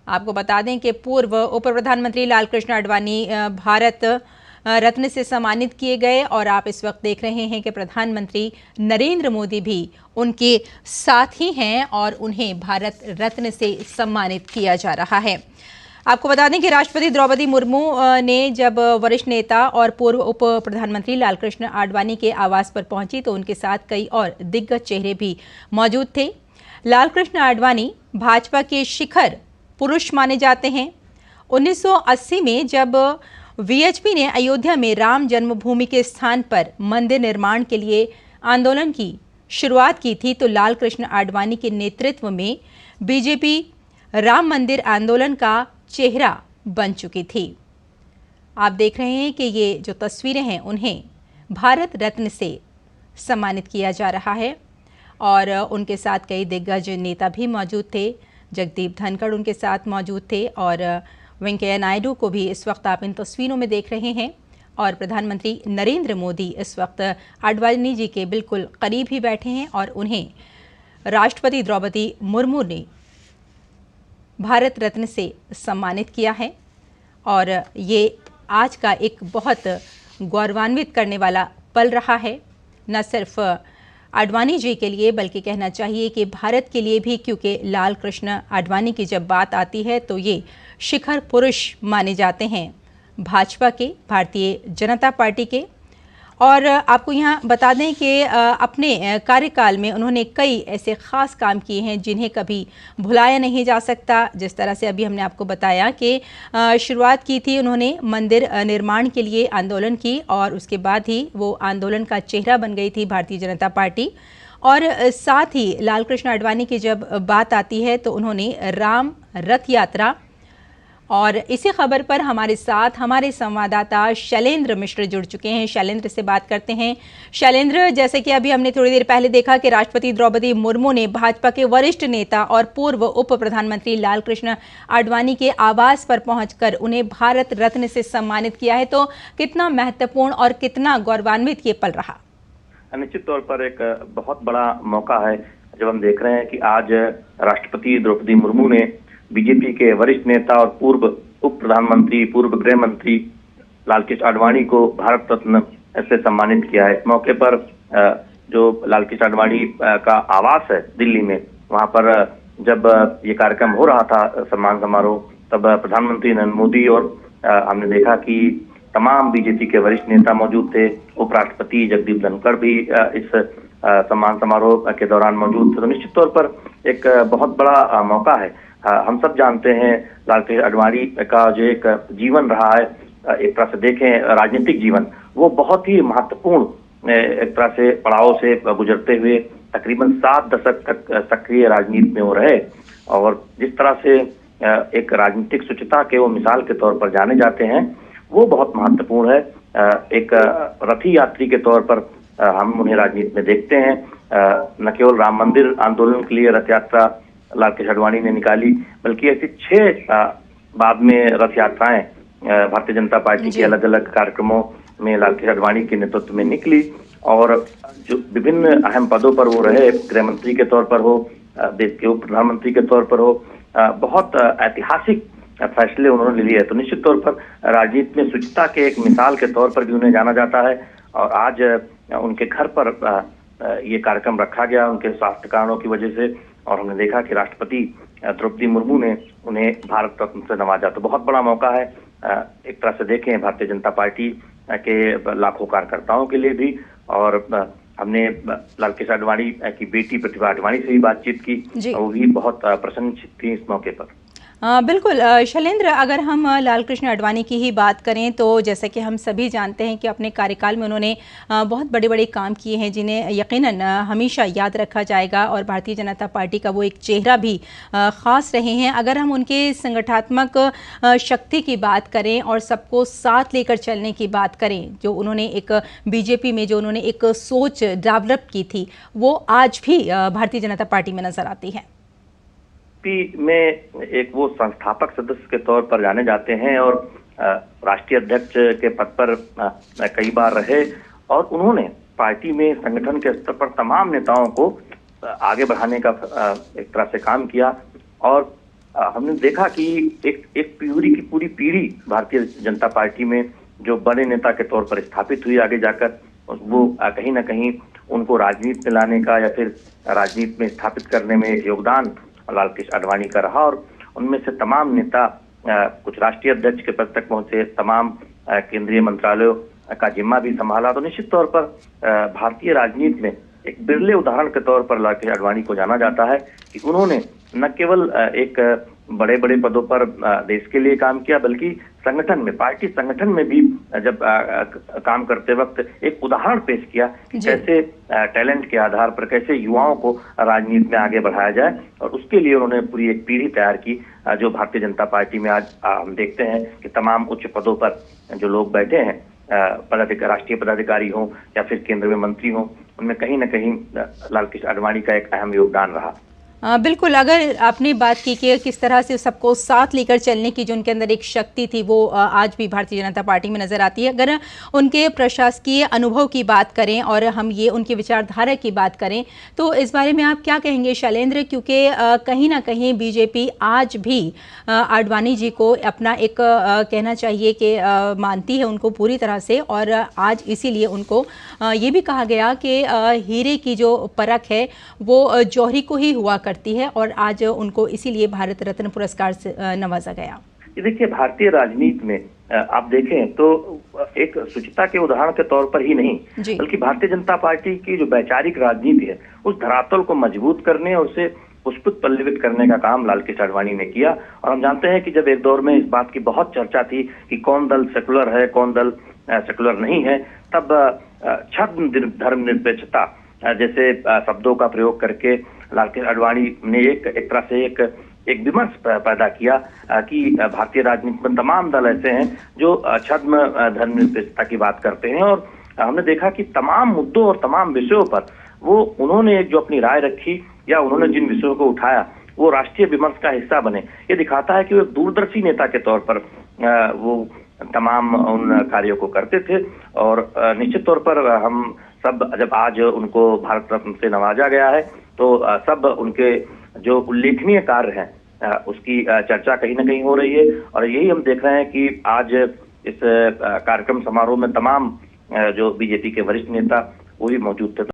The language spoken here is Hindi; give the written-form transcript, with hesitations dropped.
आपको बता दें कि पूर्व उप प्रधानमंत्री लालकृष्ण आडवाणी भारत रत्न से सम्मानित किए गए और आप इस वक्त देख रहे हैं कि प्रधानमंत्री नरेंद्र मोदी भी उनके साथ ही हैं और उन्हें भारत रत्न से सम्मानित किया जा रहा है। आपको बता दें कि राष्ट्रपति द्रौपदी मुर्मू ने जब वरिष्ठ नेता और पूर्व उप प्रधानमंत्री लालकृष्ण आडवाणी के आवास पर पहुंची तो उनके साथ कई और दिग्गज चेहरे भी मौजूद थे। लालकृष्ण आडवाणी भाजपा के शिखर पुरुष माने जाते हैं। 1980 में जब वीएचपी ने अयोध्या में राम जन्मभूमि के स्थान पर मंदिर निर्माण के लिए आंदोलन की शुरुआत की थी तो लालकृष्ण आडवाणी के नेतृत्व में बीजेपी राम मंदिर आंदोलन का चेहरा बन चुकी थी। आप देख रहे हैं कि ये जो तस्वीरें हैं उन्हें भारत रत्न से सम्मानित किया जा रहा है और उनके साथ कई दिग्गज नेता भी मौजूद थे। जगदीप धनखड़ उनके साथ मौजूद थे और वेंकैया नायडू को भी इस वक्त आप इन तस्वीरों में देख रहे हैं और प्रधानमंत्री नरेंद्र मोदी इस वक्त आडवाणी जी के बिल्कुल करीब ही बैठे हैं और उन्हें राष्ट्रपति द्रौपदी मुर्मू ने भारत रत्न से सम्मानित किया है और ये आज का एक बहुत गौरवान्वित करने वाला पल रहा है, न सिर्फ आडवाणी जी के लिए बल्कि कहना चाहिए कि भारत के लिए भी, क्योंकि लालकृष्ण आडवाणी की जब बात आती है तो ये शिखर पुरुष माने जाते हैं भाजपा के, भारतीय जनता पार्टी के। और आपको यहाँ बता दें कि अपने कार्यकाल में उन्होंने कई ऐसे ख़ास काम किए हैं जिन्हें कभी भुलाया नहीं जा सकता। जिस तरह से अभी हमने आपको बताया कि शुरुआत की थी उन्होंने मंदिर निर्माण के लिए आंदोलन की और उसके बाद ही वो आंदोलन का चेहरा बन गई थी भारतीय जनता पार्टी। और साथ ही लालकृष्ण आडवाणी की जब बात आती है तो उन्होंने राम रथ यात्रा, और इसी खबर पर हमारे साथ हमारे संवाददाता शैलेंद्र मिश्र जुड़ चुके हैं। शैलेंद्र से बात करते हैं। शैलेंद्र, जैसे कि अभी हमने थोड़ी देर पहले देखा कि राष्ट्रपति द्रौपदी मुर्मू ने भाजपा के वरिष्ठ नेता और पूर्व उप प्रधानमंत्री लालकृष्ण आडवाणी के आवास पर पहुंचकर उन्हें भारत रत्न से सम्मानित किया है, तो कितना महत्वपूर्ण और कितना गौरवान्वित ये पल रहा? निश्चित तौर पर एक बहुत बड़ा मौका है जब हम देख रहे हैं कि आज राष्ट्रपति द्रौपदी मुर्मू ने बीजेपी के वरिष्ठ नेता और पूर्व उप प्रधानमंत्री, पूर्व गृह मंत्री लालकृष्ण आडवाणी को भारत रत्न से सम्मानित किया है। इस मौके पर जो लालकृष्ण आडवाणी का आवास है दिल्ली में, वहां पर जब ये कार्यक्रम हो रहा था सम्मान समारोह, तब प्रधानमंत्री नरेंद्र मोदी और हमने देखा कि तमाम बीजेपी के वरिष्ठ नेता मौजूद थे। उपराष्ट्रपति जगदीप धनखड़ भी इस सम्मान समारोह के दौरान मौजूद थे। तो निश्चित तौर पर एक बहुत बड़ा मौका है। हम सब जानते हैं लालकृष्ण आडवाणी का जो एक जीवन रहा है, एक तरह से देखें राजनीतिक जीवन, वो बहुत ही महत्वपूर्ण एक तरह से पड़ाव से गुजरते हुए तकरीबन 7 दशक तक सक्रिय राजनीति में वो रहे और जिस तरह से एक राजनीतिक शुचिता के वो मिसाल के तौर पर जाने जाते हैं, वो बहुत महत्वपूर्ण है। एक रथी यात्री के तौर पर हम उन्हें राजनीति में देखते हैं। न केवल राम मंदिर आंदोलन के लिए रथ यात्रा लालकृष्ण आडवाणी ने निकाली, बल्कि ऐसी 6 बाद में रथ यात्राएं भारतीय जनता पार्टी के अलग अलग कार्यक्रमों में लालकृष्ण आडवाणी के नेतृत्व में निकली और जो विभिन्न अहम पदों पर वो रहे, गृह मंत्री के तौर पर हो, देश के उप प्रधानमंत्री के तौर पर हो, बहुत ऐतिहासिक फैसले उन्होंने लिए। तो निश्चित तौर पर राजनीति में शुचिता के एक मिसाल के तौर पर भी उन्हें जाना जाता है और आज उनके घर पर ये कार्यक्रम रखा गया उनके स्वास्थ्य कारणों की वजह से और हमने देखा कि राष्ट्रपति द्रौपदी मुर्मू ने उन्हें भारत रत्न से नवाजा। तो बहुत बड़ा मौका है एक तरह से देखें भारतीय जनता पार्टी के लाखों कार्यकर्ताओं के लिए भी। और हमने लालकृष्ण आडवाणी की बेटी प्रतिभा आडवाणी से भी बातचीत की, वो भी बहुत प्रसन्नचित्त थी इस मौके पर। बिल्कुल शैलेंद्र, अगर हम लालकृष्ण आडवाणी की ही बात करें तो जैसे कि हम सभी जानते हैं कि अपने कार्यकाल में उन्होंने बहुत बड़े बड़े काम किए हैं जिन्हें यकीनन हमेशा याद रखा जाएगा और भारतीय जनता पार्टी का वो एक चेहरा भी ख़ास रहे हैं। अगर हम उनके संगठनात्मक शक्ति की बात करें और सबको साथ लेकर चलने की बात करें, जो उन्होंने एक बीजेपी में जो उन्होंने एक सोच डेवलप की थी, वो आज भी भारतीय जनता पार्टी में नज़र आती है। में एक वो संस्थापक सदस्य के तौर पर जाने जाते हैं और राष्ट्रीय अध्यक्ष के पद पर कई बार रहे और उन्होंने पार्टी में संगठन के स्तर पर तमाम नेताओं को आगे बढ़ाने का एक तरह से काम किया और हमने देखा कि एक पूरी की पूरी पीढ़ी भारतीय जनता पार्टी में जो बड़े नेता के तौर पर स्थापित हुई आगे जाकर, वो कहीं ना कहीं उनको राजनीति में लाने का या फिर राजनीति में स्थापित करने में योगदान लाल कृष्ण आडवाणी का रहा। और उनमें से तमाम नेता कुछ राष्ट्रीय अध्यक्ष के पद तक पहुंचे, तमाम केंद्रीय मंत्रालयों का जिम्मा भी संभाला। तो निश्चित तौर पर भारतीय राजनीति में एक बिरले उदाहरण के तौर पर लाल कृष्ण आडवाणी को जाना जाता है कि उन्होंने न केवल एक बड़े बड़े पदों पर देश के लिए काम किया, बल्कि संगठन में, पार्टी संगठन में भी जब काम करते वक्त एक उदाहरण पेश किया कि कैसे टैलेंट के आधार पर कैसे युवाओं को राजनीति में आगे बढ़ाया जाए। और उसके लिए उन्होंने पूरी एक पीढ़ी तैयार की, जो भारतीय जनता पार्टी में आज हम देखते हैं कि तमाम उच्च पदों पर जो लोग बैठे हैं, राष्ट्रीय पदाधिकारी हो या फिर केंद्र में मंत्री हो, उनमें कहीं ना कहीं लाल कृष्ण आडवाणी का एक अहम योगदान रहा। बिल्कुल, अगर आपने बात की कि किस तरह से सबको साथ लेकर चलने की जो उनके अंदर एक शक्ति थी, वो आज भी भारतीय जनता पार्टी में नजर आती है। अगर उनके प्रशासकीय अनुभव की बात करें और हम ये उनकी विचारधारा की बात करें, तो इस बारे में आप क्या कहेंगे शैलेंद्र? क्योंकि कहीं ना कहीं बीजेपी आज भी आडवाणी जी को अपना एक कहना चाहिए कि मानती है उनको पूरी तरह से, और आज इसीलिए उनको ये भी कहा गया कि हीरे की जो परख है वो जौहरी को ही हुआ करती है, और आज उनको इसीलिए भारत रत्न पुरस्कार से नवाजा गया। ये देखिए, भारतीय राजनीति में आप देखें तो एक शुचिता के उदाहरण के तौर पर ही नहीं, बल्कि भारतीय जनता पार्टी की जो वैचारिक राजनीति है, उस धरातल को मजबूत करने और उसे पुष्पित पल्लवित करने का काम लाल कृष्ण आडवाणी ने किया। और हम जानते हैं कि जब एक दौर में इस बात की बहुत चर्चा थी कि कौन दल सेकुलर है, कौन दल सेकुलर नहीं है, तब छद्म धर्मनिरपेक्षता जैसे शब्दों का प्रयोग करके लाल कृष्ण आडवाणी ने एक तरह से एक विमर्श पैदा किया कि भारतीय राजनीति में तमाम दल ऐसे हैं जो छद्म धर्मनिरपेक्षता की बात करते हैं। और हमने देखा कि तमाम मुद्दों और तमाम विषयों पर वो उन्होंने एक जो अपनी राय रखी या उन्होंने जिन विषयों को उठाया, वो राष्ट्रीय विमर्श का हिस्सा बने। ये दिखाता है कि वो एक दूरदर्शी नेता के तौर पर वो तमाम उन कार्यों को करते थे। और निश्चित तौर पर हम सब, जब आज उनको भारत रत्न से नवाजा गया है, तो सब उनके जो उल्लेखनीय कार्य हैं उसकी चर्चा कहीं ना कहीं हो रही है। और यही हम देख रहे हैं कि आज इस कार्यक्रम समारोह में तमाम जो बीजेपी के वरिष्ठ नेता वो भी मौजूद थे।